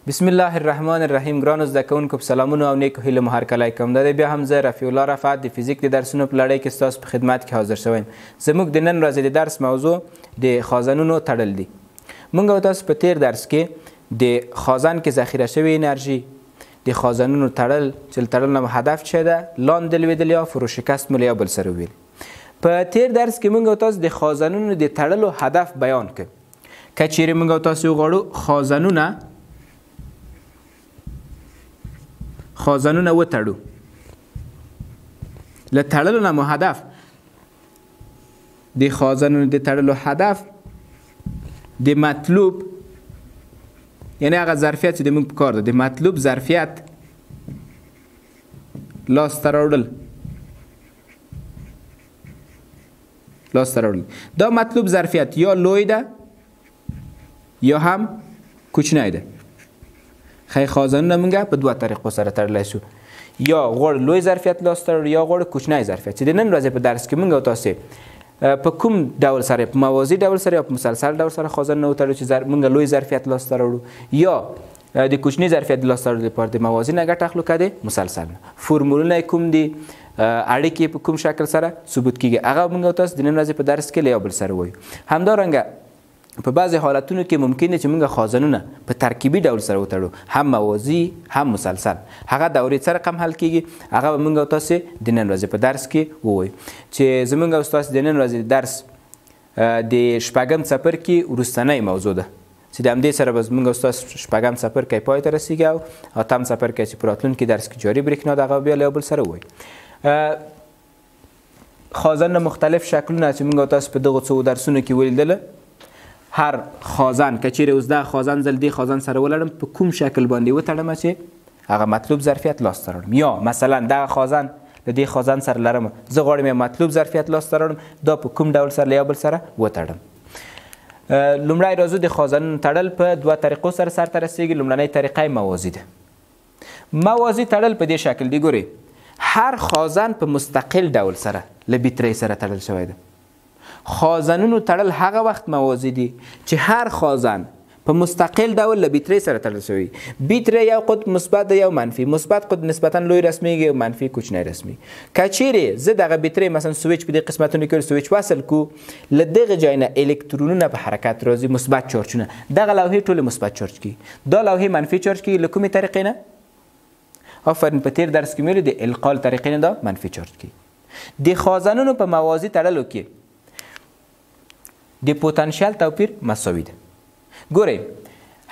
بسم الله الرحمن الرحیم. ګرانو زده کوونکو په سلامونه او نیکو هیلو مو هرکلی کوم. دا بیا هم زه رفیع الله رفعت د فزیک د درسونو په لړۍ کې ستاسو په خدمت کې حاضر شویم. زموږ د نن ورځې د درس موضوع د خازنونو تړل دي. موږ او تاسو په تیر درس کې د خازن کې ذخیره شوې انرژي د خازنونو تړل چې تړل نو هدف څه ده؟ لاندې لویدل یا فروشکست مو یا بل سره ویل. په تیر درس کې موږ او تاسو د خازنونو د تړلو هدف بیان کړ. که چیرې موږ او تاسو غواړو خازنونه وتړو، له تړلو نه مو هدف د خازنونو د تړلو هدف د مطلوب، یعنی هغه ظرفیت چې د موږ په کار ده، د مطلوب ظرفیت لاسته راوړل. دا مطلوب ظرفیت یا لوی ده یا هم کوچنی ده. خی خازنونه موږ په دوه طریقو سره تړلی شو، یا غواړو لوی ظرفیت لاسته راوړو یا غواړو کوچنی ظرفیت. چې د نن ورځې په درس کې موږ او تاسې په کوم ډول سره، په موازي ډول سره یا په مسلسل ډول سره خازنونه وتړو چې موږ لوی ظرفیت لاسته راوړو، یا د کوچني ظرفیت لاسته راوړلو لپاره د موازي نه ګټه اخلو که د مسلسل نه. فورمولونه کوم دي، اړیکې په کوم شکل سره ثبوت کیږي، هغه موږ او تاسو د نن ورځې په درس کې له یو بل سره وایو. همدارنګه په بعضې حالتونو کې ممکن دی چې موږ خازنونه په ترکیبي ډول سره وتړو، هم موازي هم مسلسل. هغه دورې څه رقم حل کیږي هغه به موږ او تاسې د نن ورځې په درس کې ووایو. چې زموږ او ستاسو د نن ورځې درس د شپږم څپرکي وروستنۍ موضوع ده، چې د همدې سره به زموږ او ستاسو شپږم څپرکی پای ته رسیږي او اتم څپرکی چې په راتلونکي درس کې جاري برېښنا ده هغه بیا له یو بل سره ووایو. خازن مختلف شکلونه چې موږ او تاسو په دغو څو درسونو کې ولیدله، هر خازن که چیرې اوس دا خازن زل دې خازن سره ولړم په کوم شکل باندې وتړم چې هغه مطلوب ظرفیت لاسته راوړم، یا مثلا دغه خازن له دې خازن سره لرم، زه غواړم یو مطلوب ظرفیت لاسته راوړم، دا په کوم ډول سره له یو بل سره وتړم. لومړی راځو د خازنونو تړل په دوه طریقو سره سرته رسیږي. لومړنۍ طریقه موازي ده. موازي تړل په دې شکل دی. ګورئ، هر خازن په مستقل ډول سره له بیترۍ سره تړل شوی ده. خازنونو تړل هغه وخت موازي دي چې هر خازن په مستقل ډول له بیترۍ سره تړل شوی. بیترۍ یو قطب مثبت ده یو منفي. مثبت قطب نسبتا لوی رسمیږي او منفي کوچنی رسمیږي. که چیرې زه دغه بیترۍ مثلا سویچ په دې قسمتونو کې سویچ وصل کو، له دغه ځای نه الکترونونه په حرکت راځي، مثبت چارجونه. دغه لوحې ټولې مثبت چارج کیږي، دا لوحې منفي چارج کیږي. له کومې طریقې نه؟ آفرین، په تیر درس کې مې د القا طریقې نه دا منفي چارج کیږي. د خازنونو په موازي تړلو کې د پوتنشیل توپیر مساوي ده. ګورئ،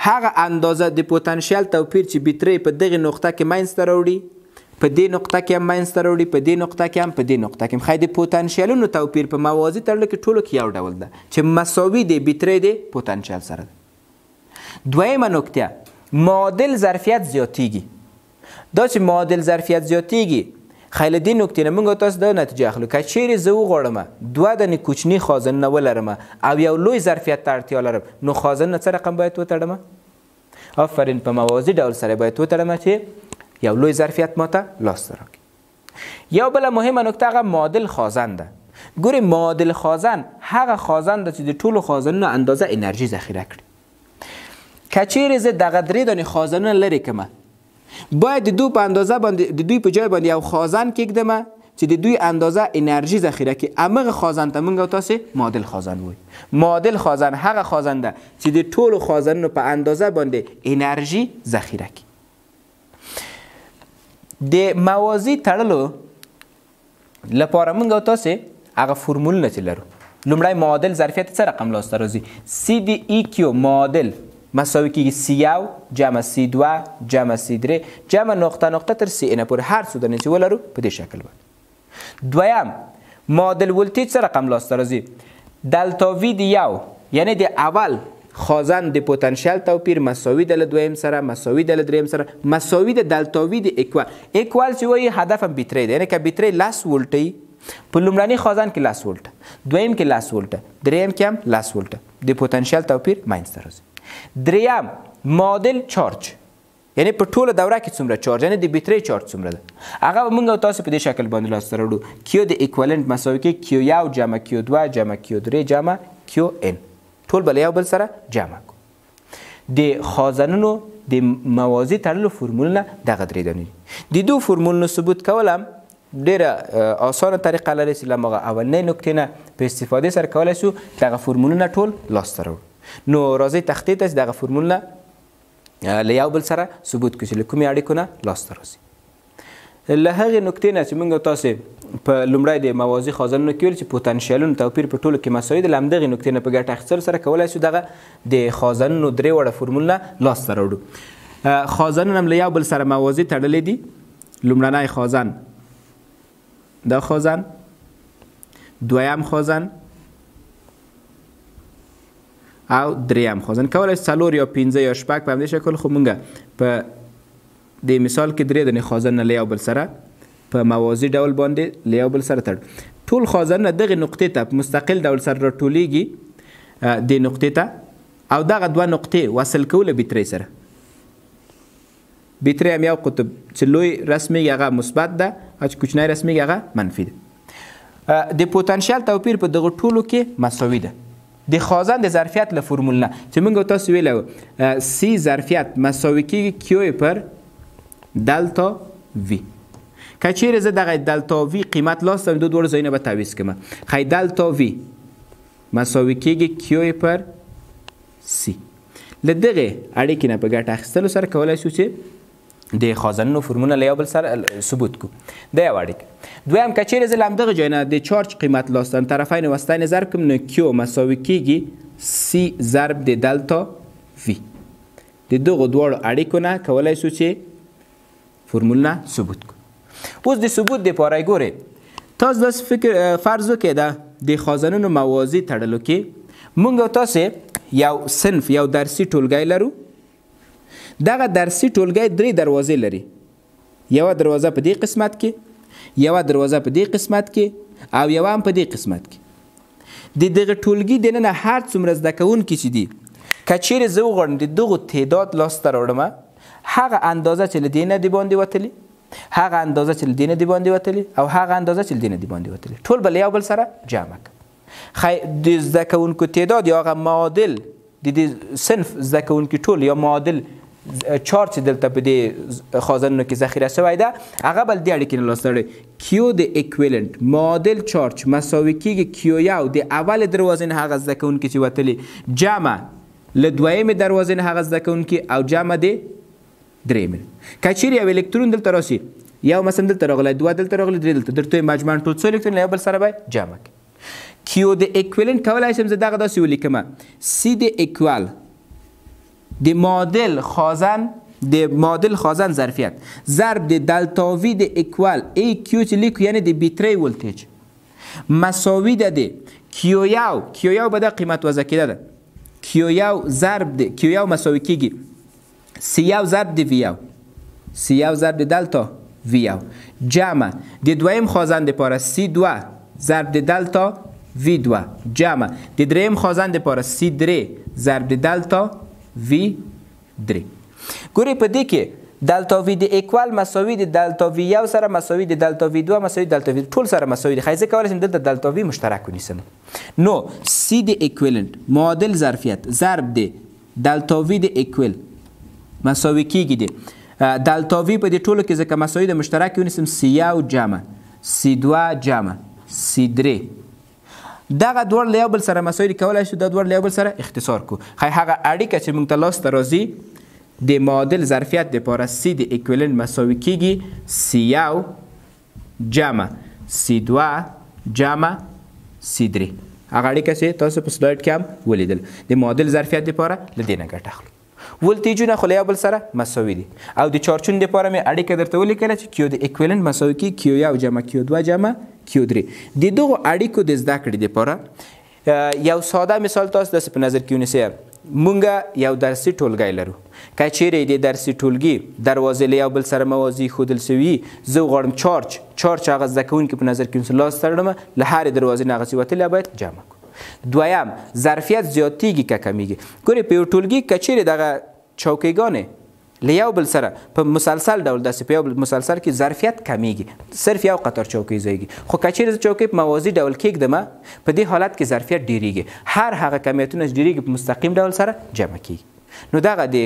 هغه اندازه د پوتنشیل توپیر چې بیترۍ په دغه نقطه کې منځته راوړي، په دې نقطه کې هم منځته راوړي، په دې نقطه کې هم، په دې نقطه کې هم. خی د پوتنشیلونو توپیر په موازي تړلو کې ټولو کې یو ډول ده چې مساوي د بیترۍ د پوتنشیل سره ده. دویمه نکته، معادل ظرفیت زیاتیږي. دا چې معادل ظرفیت زیاتیږي، خی له دې نکتې نه موږ او تاسو دا نتیجه اخلو که چیرې زه وغواړم دوه دانې کوچني خازنونه ولرم او یو لوی ظرفیت ته اړتیا لرم، نو خازنونه څه رقم باید وتړم؟ آفرین، په موازي ډول سره باید وتړم چې یو لوی ظرفیت ماته لاسته راکړي. یو بله مهمه نکته هغه معادل خازن ده. ګورئ، معادل خازن هغه خازن ده چې د ټولو خازنونو اندازه انرژي ذخیره کړي. که چیرې زه دغه درې دانې خازنونه لرې کړم، باید د دوی په اندازه باندې، د دوی په جای باندې یو خازن کېږدم چې د دوی اندازه انرژي ذخیره کړي. همغه خازن ته موږ او تاسې معادل خازن وایو. معادل خازن هغه خازن ده چې د ټولو خازنونو په اندازه باندې انرژي ذخیره کړي. د موازي تړلو لپاره موږ او تاسې هغه فورمولونه چې لرو. لومړی معادل ظرفیت څه رقم لاسته راځي؟ سی د ای کیو معادل مساوي کیږي C1 جمع C2 جمع C3 جمع نقطه نقطه تر Cn پورې، هر څو دانې چې ولرو په دې شکل باندې. دویم، معادل ولتیج څه رقم لاسته راځي؟ دلتا وی د یو، یعنی د اول خازن د پوتنشیل توپیر مساوي ده له دویم سره، مساوي ده له دریم سره، مساوي ده دلتا وی د ایکوال. ایکوال چې وایي هدف هم بیترۍ ده، یعنی که بیترۍ 10 ولټه په لومړني خازن کې 10 ولټه، دویم کې 10 ولټه، دریم کې هم 10 ولټه، د پوتنشیل توپیر منځته راځي. دریم، معادل چارج، یعنی په ټوله دوره کې څومره چارج، یعنی د بیترۍ چارج څومره ده، هغه به موږ او تاسو په دې شکل باندې لاسته راوړو. کیو د ایکوالنت مساوي کې Q1 جمع Q2 جمع Q3 جمع Qn، ټول به له یو بل سره جمع کړو. د خازنونو د موازي تړلو فورمولونه دغه درې دانې دي. د دو فورمولونو ثبوت کول هم ډېره اسانه طریقه لري چې له هغه اولنۍ نکتې نه په استفادې سره کولی شو دغه فورمولونه ټول لاسته راوړو. نو راځئ تختې ته چې دغه فورمولونه له یو بل سره ثبوت کړو چې له کومې اړیکو نه لاسته راځي. له هغې نکتې نه چې موږ او تاسې په لومړی د موازي خازنونو کې ویل چې پوتنشیالونو توپیر په ټولو کې مساوي ده، له همدغې نکتې نه په ګټه اخیستلو سره کولی شو دغه د خازنونو درې وړه فورمولونه لاسته راوړو. خازنونه هم له یو بل سره موازي تړلې دي. لومړنی خازن دا خازن، دویم خازن او دریم خازن. کولی شو 4 یا 15 یا 6 په همدې شکل، خو موږ په د مثال کې 3 دانې خازنونه له یو بل سره په موازي ډول باندې له یو بل سره تړو. ټول خازنونه دغې نقطې ته په مستقل ډول سره راټولیږي دې نقطې ته، او دغه 2 نقطې وصل کوو له بیترۍ سره. بیترۍ هم یو قطب چې لوی رسمیږي هغه مثبت ده او چې کوچنی رسمیږي هغه منفي ده. د پوتنشیال توپیر په دغه ټولو کې مساوي ده. د خازن د ظرفیت له فورمول نه چې موږ تاسو ویلو سی ظرفیت مساوي کیږي کیو پر دلتا وی. که چیرې زه دغه دلتا وی قیمت لاستم دو دواړو ځایونه به تعویض کړم. خی دلتا وی مساوي کیږي کیو پر سی. له دغې اړیکې نه په ګټه اخیستلو سره کولی شو چې د خازنونو فورمولونه له یو بل سره ثبوت کړو. دا یو اړیکه. دویم که چیرې زه له همدغه ځای نه د چارج قیمت لاستم طرفین وسطین ضرب کړم نو کیو مساوي کیږي سی ضرب د دلتا وی. د دغو دواړو اړیکو نه کولی شو چې فورمولونه ثبوت کړو. اوس د ثبوت دپاره ګورئ تاسو داسې فکر فرض وکړئ د خازنونو موازي تړلو کې موږ او تاسې یو صنف یو درسي ټولګی لرو. دغه درسي ټولګی 3 دروازې لري. یوه دروازه په دې قسمت کې، یوه دروازه په دې قسمت کې او یوه هم په دې قسمت کې. د دغه ټولګي دننه هر څومره زده کوونکي چې دي که چیرې زه وغواړم د دغو تعداد لاسته راوړم هغه اندازه چې له دې نه د باندې وتلي، هغه اندازه چې له دې نه د باندې وتلي او هغه اندازه چې له دې نه د باندې وتلي ټول به له یو بل سره جمع کړم. د زده کوونکو تعداد یا هغه معادل د دې صنف زده کوونکي ټول یا معادل چارج چې دلته په دې خازنونو کې ذخیره شوی ده هغه به له دې اړیکې نه لاسته راوړي. کیو د ایکویلنت معادل چارج مساوي کیږي کیو یو د اول دروازې نه هغه زده کوونکي چې وتلي جمع له دویمې دروازې نه هغه زده کوونکي او جمع د درېیمې. که چیرې یو الکترون دلته راشي، یو مثلا دلته راغلی، 2 دلته راغلی، 3 دلته، درته مجموعاً ټول څو الکترون له یو بل سره به جمع کړي. کیو د ایکویلنت کولی شم زه دغه داسې ولیکم سی د ایکوال د معادل خازن ظرفیت ضرب د دلتا وی د ایکوال ای کیو چې لیکو یعنی د بیترۍ ولتیج مساوي ده د کیو یو به دا قیمت وضع کېده ده. کیو یو ضرب د کیو یو مساوي کیږي سی یو ضرب د وی یو، سی یو ضرب د دلتا وی یو جمع د دویم خازن دپاره سی 2 ضرب د دلتا وی 2 جمع د دریم خازن دپاره سی 3 ضرب د دلتا وی 3. ګورئ په دې کې دلتا وی د ایکوال مساوي د دلتا وی یو سره مساوي د دلتا وی 2 مساوي د دلتا وی ټول سره مساوي دي. زه کولی شم دلته دلتا وی مشترک ونیسم. نو سی د ایکویلنت معادل ظرفیت ضرب د دلتا وی د ایکویل مساوي کیږي د دلتا وی په دې ټولو کې ځکه مساوي د مشترک ونیسم سی یو جمع سی 2 جمع سی 3. دغه دوړ له یو بل سره مساوي دي، کولی شو دا دوړ له یو بل سره اختصار کړو. هغه اړیکه چې موږ ته لاسته راځي د معادل ظرفیت دپاره سی د ایکویلنت مساوي کیږي سی یو جمع سی 2 جمع سی 3. هغه اړیکه چې تاسو په سلایډ کې هم ولیدل د معادل ظرفیت دپاره له دې نه ګټه اخلو. ولتیجونه خو له یو بل سره مساوي دي او د چارجونو دپاره مې اړیکه درته ولیکله چې کیو د ایکویلنت مساوي کیږي کیو یو جمع کیو 2 جمع کیو 3. د دغو اړیکو د زده کړې دپاره یو ساده مثال تاسو داسې په نظر کې ونیسئ. مونږ یو درسي ټولګی لرو. که چیرې د درسي ټولګي دروازې له یو بل سره موازي ښودل سوي، زه غواړم چارج هغه زده کوونکي په نظر کې ونیسم، لاسته راوړم له هرې دروازې نه هغه چې وتلی باید جمع کړو. دویم ظرفیت زیاتیږي که کمیږي. ګورئ په یو ټولګي که چیرې دغه چوکیګانې له یو بل سره په مسلسل ډول داسې په یو بل مسلسل کې ظرفیت کمیږي، صرف یو قطار چوکۍ ځایږي. خو که چیرې زه چوکۍ په موازي ډول کېږدم په دې حالت کې ظرفیت ډیریږي، هر هغه کمیتونه چې ډیریږي په مستقیم ډول سره جمع کیږي. نو دغه د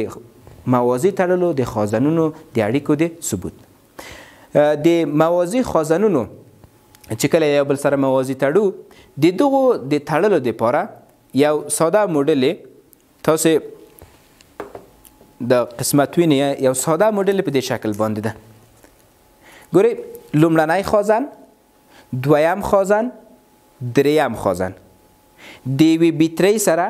موازي تړلو د خازنونو د اړیکو د ثبوت. د موازي خازنونو چې کله یو بل سره موازي تړو د دغو د تړلو دپاره یو ساده موډل تاسې د قسمت وینئ یو ساده موډل په دې شکل باندې ده. ګورئ لومړنی خازن، دویم خازن، دریم خازن د یوې بیترۍ سره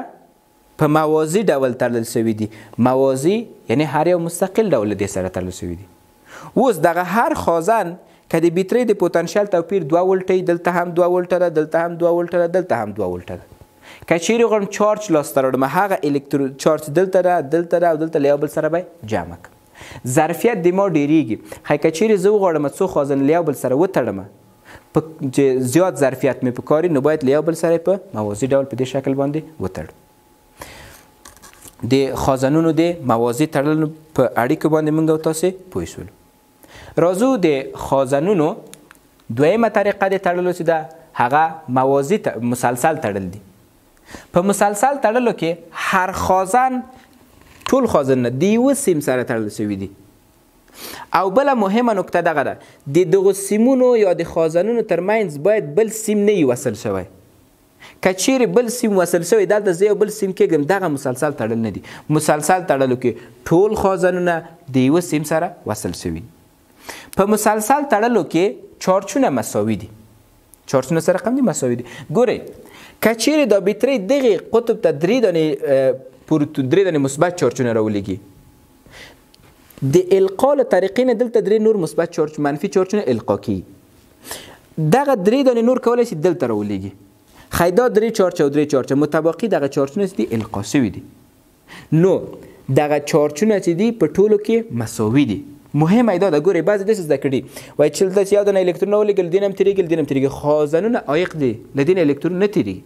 په موازي ډول تړل شوي دي. موازي یعنی هر یو مستقل ډول دې سره تړل شوي دي. اوس دغه هر خازن که د بیترۍ د پوتنشل توپیر 2 ولټه دلته هم 2 ولټه ده، دلته هم 2 ولټه ده، دلته هم 2 ولټه ده. که چیرې غواړم چارج لاسته راوړم هغه الکترون چارج دلته ده، دلته ده او دلته له یو بل سره به جمع کړم. ظرفیت د ما ډیریږي. خو که چیرې زه وغواړم څو خازن له یو بل سره وتړم چې زیات ظرفیت مې پکاري نو باید له یو بل سره په موازي ډول په دې شکل باندې وتړو. د خازنونو د موازي تړلو په اړیکو باندې موږ او تاسې پوه شولو. راځو د خازنونو دویمه طریقه د تړلو چې ده هغه موازي مسلسل تړل دي. په مسلسل تړلو کې هر خازن ټول خازنونه د یوه سیم سره تړل شوي دي. او بله مهمه نکته دغه ده د دغو سیمونو یا د خازنونو ترمنځ باید بل سیم نه وي وصل شوی. که چیرې بل سیم وصل شوی دلته زه یو بل سیم کېږدم دغه مسلسل تړل نه دي. مسلسل تړلو کې ټول خازنونه د یوه سیم سره وصل شوي دي. په مسلسل تړلو کې چارجونه مساوي دي. چارجونه سره رقم دي مساوي دي. ګورئ که چیرې دا بیترۍ دغې قطب ته 3 دانې مثبت چارجونه راولېږي د القا له طریقې نه دلته 3 نور مثبت چارج منفي چارجونه القا کیږي. دغه 3 دانې نور کولی شي دلته راولېږي. خی دا 3 چارج او 3 چارج متباقي دغه چارجونه چې دي القا شوي دي. نو دغه چارجونه چې دي په ټولو کې مساوي دي. مهمه دا ده ګورئ بعضې داسې زده کړي وایي چې دلته چې یو دانه الکترون راولېږل دین هم تېرېږي دین هم تېرېږي. خازنونه عایق دي له دین الکترون نه تېرېږي.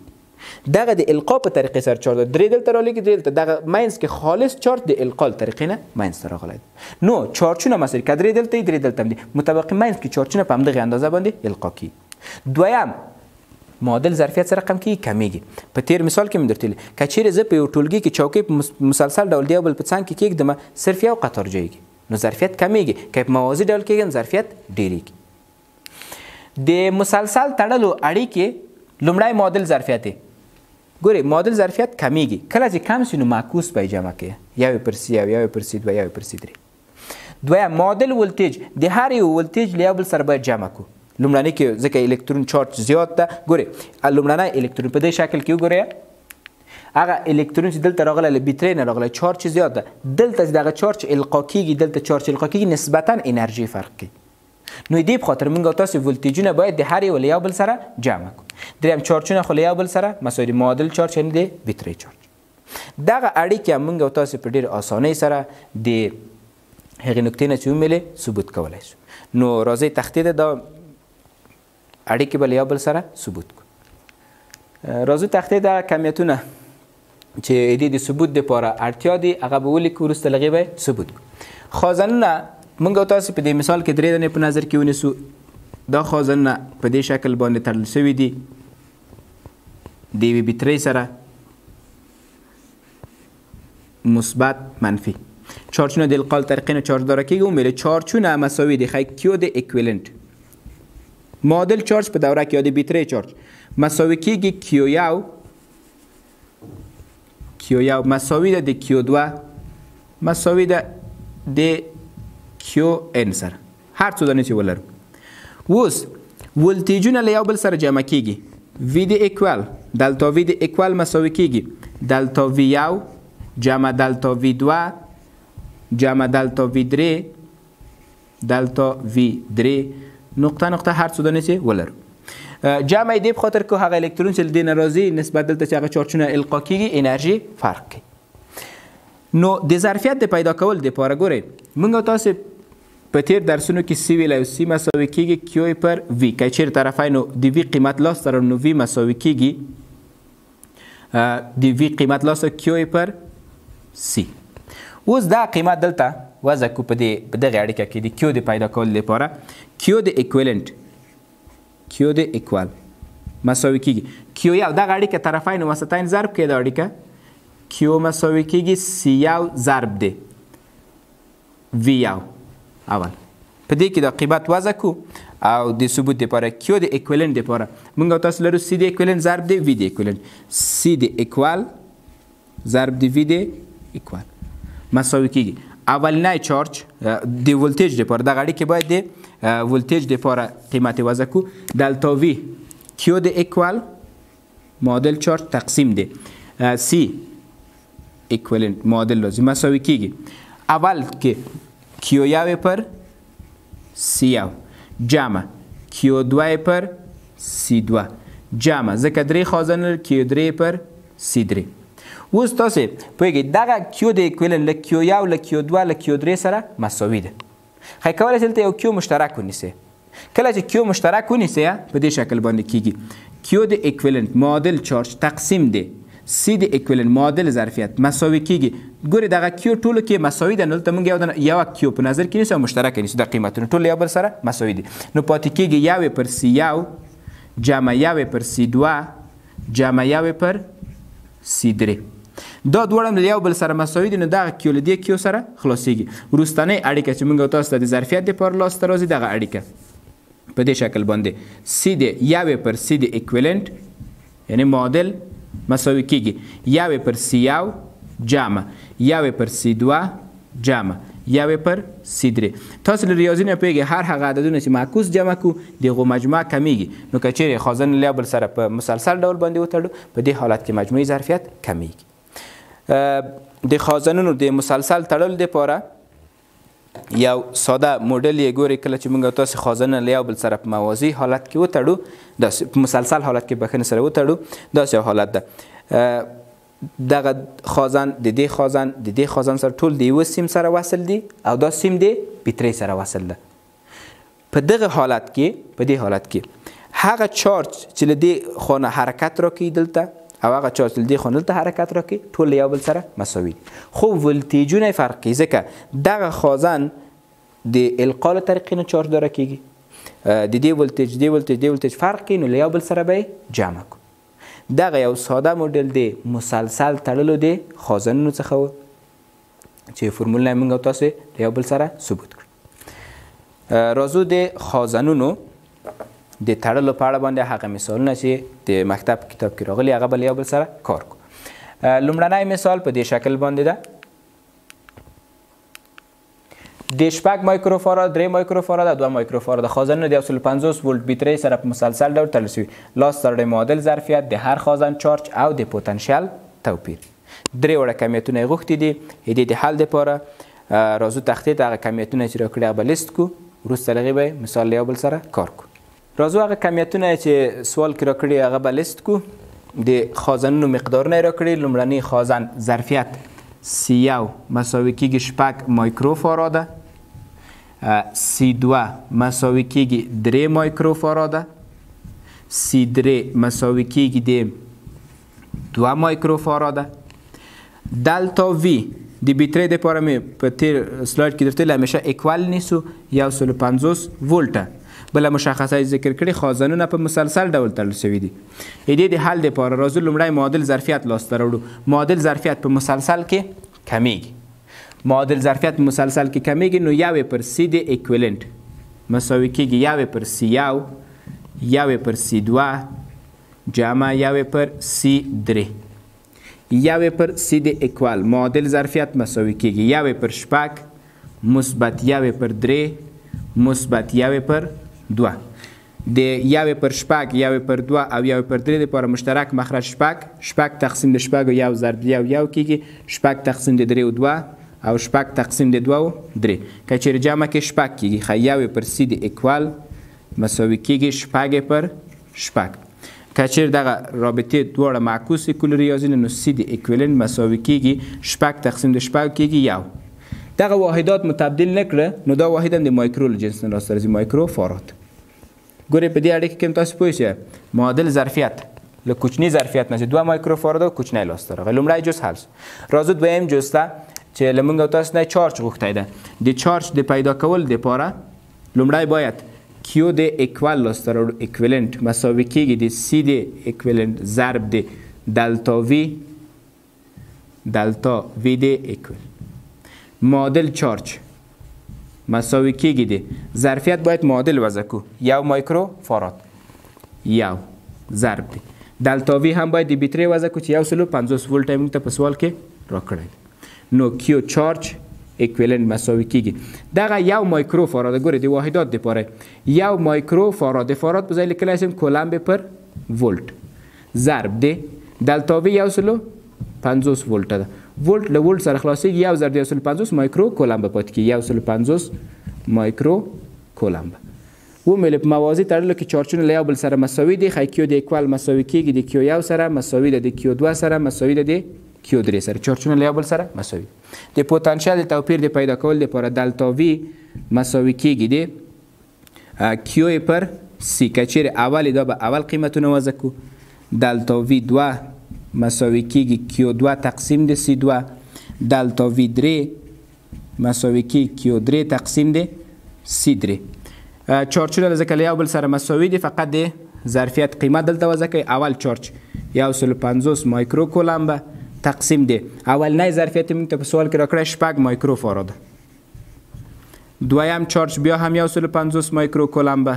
دغه د القا په طریقې سره چارج 3 دلته راولېږي 3 دلته دغه منځ کې خالص چارج د القا له طریقې نه منځ ته راغلی دی. نو چارجونه مساوي که 3 دلته 3 دلته هم دي متباقي منځ کې چارجونه په همدغې اندازه باندې القا کېږي. دویم معادل ظرفیت سره رقم کېږي کمیږي. په تیر مثال کې مې درته ویلي که چیرې زه په یو ټولګي کې چوکۍ په مسلسل ډول د یو بل په څنګ کې کېږدم صرف یو قطار جایږي نو ظرفیت کمیږي. که په موازي ډول کېږم ظرفیت ډېرېږي. د مسلسل تړلو اړیکې لومړی معادل ظرفیت دی. ګورئ معادل ظرفیت کمیږي. کله چې کم شي نو معکوس به یې جمع کوي. 1/3 1 1/3 2 1/3. دویم معادل ولتیج د هر یو ولتیج له یو بل سره باید جمع کړو. لومړنۍ کې ځکه الکترون چارج زیات ده. ګورئ لومړنی الکترون په دې شکل کې وګورئ هغه الکترون چې دلته راغلی له بیترۍ نه راغلی چارج زیات ده. دلته چې دغه چارج القا کېږي دلته چارج القا کېږي نسبتا انرژي فرق کوي. نو دې په خاطر موږ او تاسې ولتیجونه باید د هر یو له یو بل سره جمع کړو. دریم چارجونه خو له یو بل سره مساوي دي. معادل چارج یعنې د بیترۍ چارج. دغه اړیکې موږ او تاسې په ډېر اسانۍ سره د هغې نکتې نه چې ومېلې ثبوت کولی شو. نو راځئ تختې ده دا اړیکې به له یو بل سره ثبوت کړو. راځو تختې ده کمیتونه چې د ثبوت دپاره اړتیا دي هغه به ولیکو وروسته له هغې به ثبوت کړو. خازنونه موږ او تاسې په دې مثال کې 3 دانې په نظر کې ونیسو. دا خازنونه په دې شکل باندې تړل شوي دي د یوې بیترۍ سره مثبت منفي. چارجونه د القا له طریقې نه چارجداره کېږي. ومېلې چارجونه مساوي دي. ښایي کیو د اکویلنټ معادل چارج په دوره کې یا د بیترۍ چارج مساوي کېږي کیو1 مساوي ده د کیو2 مساوي ده د کیو ان سره هر څو دانې چې ولرو. اوس ولتیجونه له یو بل سره جمع کېږي. وی د ایکوال دلتا وی د ایکوال مساوي کېږي دلتا وی1 جمع دلتا وی2 جمع دلتا وی3 دلتا وی3 نقطه نقطه هر څو دانې چې ولرو. جمع یې دې په خاطر که هغه الکترون چې له دې نه راځي نسبت دلته چې هغه چارجونه القا کېږي انرژي فرق کوي. نو د ظرفیت د پیدا کول دپاره ګورئ موږ او تاسې په تیر درسونو کې سی ویلی او سی مساوي کېږي کیو پر وي. که چیرې طرفینو د وي قیمت لاسته راوړو نو وي مساوي کېږي د وي قیمت لاسته کیو پر سی. اوس دا قیمت دلته وضع کو په دغې اړیکه کې د کیو د پیدا کولو لپاره کیو د اکویلنټ کیو د اکوال مساوي کېږي کیو1 دغه اړیکه طرفین وسطین ضرب کې دا اړیکه کیو مساوي کېږي سی1 ضرب دی V1 اول په دې کې د قیمت وضع کو او د ثبوت لپاره Q د اکویلنت لپاره موږ تاسو لرو C د اکویلنت ضرب د V د اکویلنت C د اکوال ضرب د V د اکوال مساوي کیږي اولنی چارج د ولتیج لپاره دغه اړیکې باید د ولتیج لپاره قیمت وضع کو دلتا V Q د اکوال معادل چارج تقسیم د C اکویلنت معادل لازم مساوي کیږي اول کې Q1 پر C1 جمع Q2 پر C2 جمع ځکه درې خازن Q3 پر C3 اوس تاسو پوهیږئ دغه Q د اکویلنت له Q1 له Q2 له Q3 سره مساوي ده خو کولی شئ دلته یو Q مشترک ونیسئ کله چې Q مشترک ونیسئ په دې شکل باندې کیږي Q د اکویلنت معادل چارج تقسیم دی C د اکویلنت معادل ظرفیت مساوي کیږي ګورئ دغه Q ټولو کې مساوي ده نو دلته موږ یو Q په نظر کې نیسو او مشترک نیسو د قیمتونو ټول یو بل سره مساوي دي نو پاتې کیږي 1 پر C1 جمع 1 پر C2 جمع 1 پر C3 دا دواړه یو بل سره مساوي دي نو دغه Q له دې Q سره خلاصیږي وروستنۍ اړیکه چې موږ تاسو ته د ظرفیت لپاره لاسته راځي دغه اړیکه په دې شکل باندې C د 1 پر C د اکویلنت یعنی معادل مساوي کیږي 1 پر C1 جمع 1 پر C2 جمع 1 پر C3 تاسو له ریاضي نه پوهیږئ هر هغه عددونه چې معکوس جمع کو دغه مجموعه کمیږي نو که چیرې خازن له بل سره په مسلسل ډول باندې وتړو په دې حالت کې مجموعي ظرفیت کمیږي د خازنونو د مسلسل تړل لپاره یو ساده موډل یې ګورئ کله چې موږ تاسو خازن له بل سره په موازي حالت کې وتړو د مسلسل حالت کې بخښنه سره وتړو داسې حالت ده دغه خازن د دې خازن سره ټول د یو سیم سره وصل دي او دا سیم د بیترۍ سره وصل ده په دغه حالت کې هغه چارج چې له دې خانه حرکت راکوي دلته او هغه چارج چې له دې خانه دلته حرکت راکوي ټول یو بل سره مساوي دي خو ولتیجونه فرق کوي ځکه دغه خازن د القا له طریقې نه چارج داره کیږي د دې ولتیج فرق کوي نو له یو بل سره به یې جمع کړو دغه یو ساده موډل دی مسلسل تړلو دی خازنونو څخه و چې فرمول نه موږ تاسو له یو بل سره ثبوت کړو راځو د خازنونو د تړلو په اړه باندې هغه مثالونه چې د مکتب کتاب کې راغلي هغه به له یو بل سره کار کړو لومړنی مثال په دې شکل باندې ده د 6 مایکروفاراد 3 مایکروفاراد او 2 مایکروفاراد خازنونه د 150 ولت بیترۍ سره په مسلسل ډول تړل شوي لاس سره معادل ظرفیت د هر خازن چارج او د پوتنشیل توپیر درې وړه کمیتونه یې غوښتي دي د حل لپاره راځو تختې ته هغه کمیتونه چې راکړي هغه به لیست کړو وروسته له هغې به مثال له یو بل سره کار کړو راځو هغه کمیتونه چې سوال کې راکړي هغه به لیست کړو د خازنونو مقدارونه یې راکړي لومړنی خازن ظرفیت C1 مساوي کیږي 6 مایکروفاراده C2 مساوي کیږي 3 مایکروفاراده C3 مساوي کیږي د 2 مایکروفاراده دلتا V د بیترۍ دپاره مې په تیر سلاید کې درته همیشه اکوال نیسو 150 ولټه بله مشخصه ذکر کړي خازنونه په مسلسل ډول تړل شوي دي د حل دپاره راځو لومړی معادل ظرفیت لاسته راوړو معادل ظرفیت په مسلسل کې کمیږي معادل ظرفیت په مسلسل کې کمیږي نو 1 پر C د اکویلنت مساوي کیږي 1 پر C1 1 پر C2 جمع 1 پر C3 1 پر C د اکوال معادل ظرفیت مساوي کیږي 1 پر 6 مثبت 1 پر 3 مثبت 1 پر 2 د 1 پر 6 1 پر 2 او 1 پر 3 لپاره مشترک مخرج 6 تقسیم د 6 1 ضرب 1 کیږي 6 تقسیم د 3 او 2 او 6 تقسیم د 2 او 3 که چیرې جمع کې 6 کیږي خو 1 پر C د اکوال مساوي کیږي 6 پر 6 که چیرې دغه رابطې دواړه معکوس کړو ریاضي نو C د اکویلنت مساوي کیږي 6 تقسیم د 6 کیږي 1 دغه واحدات متبدل نکړه نو دا واحد هم د مایکرو له جنس نه راسته راځي مایکرو فاراد ګورئ په دې اړیکه کې هم تاسو پوه شئ معادل ظرفیت له کوچني ظرفیت نه چې 2 مایکرو فاراد کوچنی لاسته راغی لومړی جز حل راځو دویم جز ته چې له موږ تاسو نه چارج غوښتی ده د چارج د پیدا کول دپاره لومړی باید Q د اکوال لاسته راوړو اکویلنت مساوي کیږي د C د اکویلنت ضرب د دلتا V د اکویل معادل چارج مساوي کیږي د ظرفیت باید معادل وضع کو 1 مایکرو فاراد یو ضرب دی دلتا وی هم باید د بیترۍ وضع کو چې 150 ولټ موږ ته په سوال کې راکړی نو کیو چارج اکویلنت مساوي کیږي دغه 1 مایکرو فاراد ګورئ د واحدات لپاره 1 مایکرو فاراد د فاراد په ځای لیکلی شم کولمب پر ولټ ضرب دی دلتا وی 150 ولټ ده ولټ له ولټ سره خلاصېږي 150 مایکرو کولمب پاتې کېږي 150 مایکرو کولمب ومې په موازي تړلو کې چارجونه له یو بل سره مساوي دي ښایي کیو د اکوال مساوي کېږي د کیو 1 سره مساوي ده د کیو 2 سره مساوي ده د کیو 3 سره چارجونه له یو بل سره مساوي د پوتانشیل د توپیر د پیدا کولو لپاره دلتا وی مساوي کېږي د کیو پر سی که چیرې اول دا به اول قیمتونه وضع کو دلتا وی 2 مساوي کېږي کیو 2 تقسیم د سی 2 دلتا وی 3 مساوي کېږي کیو 3 تقسیم د سی 3 چارجونه ځکه له یو بل سره مساوي دي فقط د ظرفیت قیمت دلته وضع کوي اول چارج 150 مایکرو کولمب تقسیم دی اولنی ظرفیت موږ ته په سوال کې راکړی 6 مایکرو فاراد دویم چارج بیا هم 150 مایکرو کولمب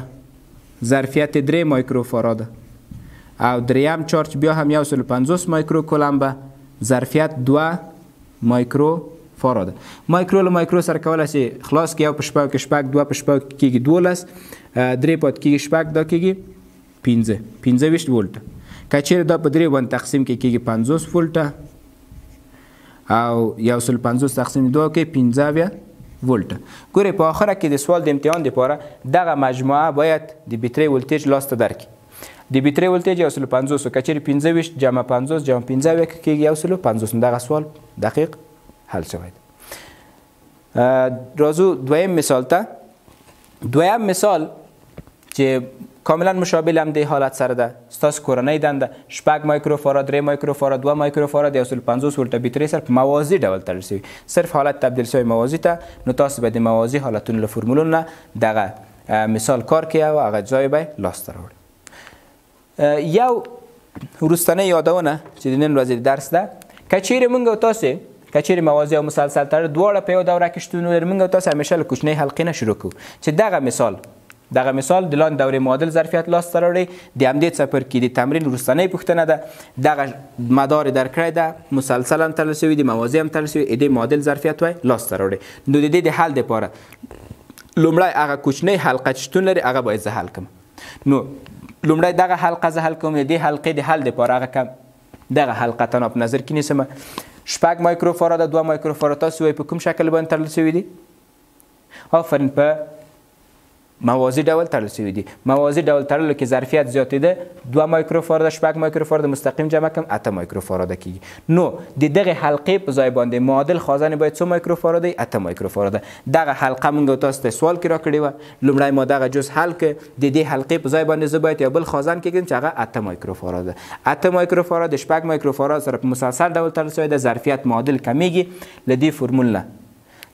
ظرفیت 3 مایکرو فاراد او دریم چارج بیا هم 150 مایکرو کولمب ظرفیت 2 مایکرو فاراد مایکرو له مایکرو سره کولی شي خلاص کې یو په شپږ کې شپږ 2 په شپږ کېږي 12 3 پاتې کېږي شپږ دا کېږي 15 ولټ که چیرې دا په 3 باندې تقسیم کې کېږي 50 ولټه او 150 تقسیم 2 کې 15 ولټه ګورئ په آخره کې د سوال د امتحان لپاره دغه مجموعه باید د بیترۍ ولتیج لاسته درکړي د بیترۍ ولتیج 150 که چیرې 15 جمع 50 جمع 15 کېږي 150 دغه سوال دقیق حل شوی راځو دویم مثال ته دویم مثال چې کاملا مشابه هم د حالت سره ده ستاسو کورنۍ دنده 6 مایکرو فاراد 3 مایکرو فاراد 2 مایکرو فاراد 150 ولټه بیترۍ سره په موازي ډول تړل شوي صرف حالت تبدیل شوی موازي ته نو تاسو به د موازي حالتونو له فرمولونو نه دغه مثال کار کوي او هغه ځای به لاسته راوړي یو وروستنۍ یادونه چې د نن ورځې درس ده که چیرې موږ او تاسې که چیرې موازي او مسلسل تړل دواړه په یو دوره کې شتون ولري موږ او تاسې همیشه له کوچنۍ حلقې نه شروع کوو چې دغه مثال د لاندې دورې معادل ظرفیت لاسته راوړي د همدې څپرکي د تمرین وروستنۍ پوښتنه ده دغه مدار یې درکړی ده مسلسل هم تړل شوي دي موازي هم تړل شوي د معادل ظرفیت وایي لاسته راوړي نو د دې د حل دپاره لومړی هغه کوچنۍ حلقه چې شتون لري هغه باید زه حل کړم نو لومړی دغه حلقه زه حل کوم د دې حلقې د حل دپاره هغه کم دغه حلقه تنها په نظر کې نیسم 6 مایکرو فاراد 2 مایکرو فاراد تاسو وایي په کوم شکل باندې تړل شوي دي آفرین په موازي ډول تړل شوي دي موازي ډول تړلو کې ظرفیت زیاتېده 2 مایکرو فاراد 6 مایکرو فاراد مستقیم جمع کم 8 مایکرو فاراد کېږي نو د دغه حلقې په ځای باندې معادل خازن باید څو مایکرو فاراد 8 مایکرو فاراد دغه حلقه موږ تاسو ته سوال کې راکړې وه لومړی ما دغه جز حل کړ د دې حلقې په ځای باندې زه باید یو بل خازن کېږدم چې هغه 8 مایکرو فاراد 8 مایکرو فاراد 6 مایکرو فاراد سره په مسلسل ډول تړل شوی د ظرفیت معادل کمیږي له دې فرمول نه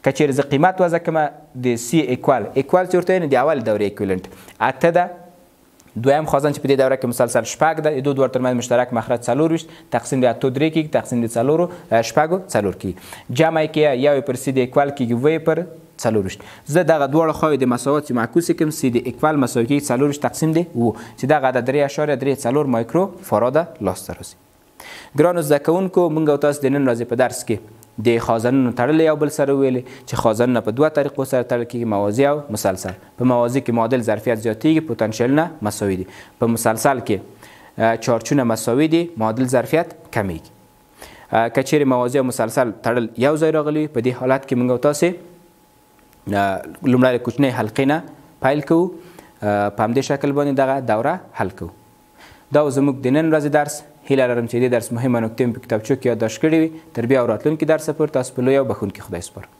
که چیرې زه قیمت وضع کړم د سی اکوال چې ورته وایي د اول دورې اکویلنټ 8 ده دویم خازن چې په دې دوره کې مسلسل 6 ده د دوه دوړو ترمنځ مشترک مخرج 24 تقسیم د 8 3 کېږي تقسیم د 4 6 کېږي جمع یې کې یو پر سی د اکوال کېږي وی پر 24 زه دغه دواړه خواوې د مساوات چې معکوس کړم سی د اکوال مساوي کېږي 24 تقسیم دی و چې دغه د 3.34 مایکرو فاراد لاسته راځي ګرانو زده کوونکو موږ او تاسو د نن ورځې په درس کې د خازنونو تړل یو بل سره ویلې چې خازنونه په دوه طریقو سره تړل کېږي موازي او مسلسل په موازي کې معادل ظرفیت زیاتېږي پوتنشیلونه مساوي دي په مسلسل کې چارجونه مساوي دي معادل ظرفیت کمیږي که چیرې موازي او مسلسل تړل یو ځای راغلي په دې حالت کې موږ او تاسې لومړی له کوچنۍ حلقې نه پیل کوو په همدې شکل باندې دغه دوره حل کوو دا زموږ د نن ورځې درس هیله لرم چې دې درس مهمه نکتې مې په کتابچو کې یادداشت کړې وي تر بیا راتلونکي درسه پورې تاسو په لوی او بخښونکي خدای سپارم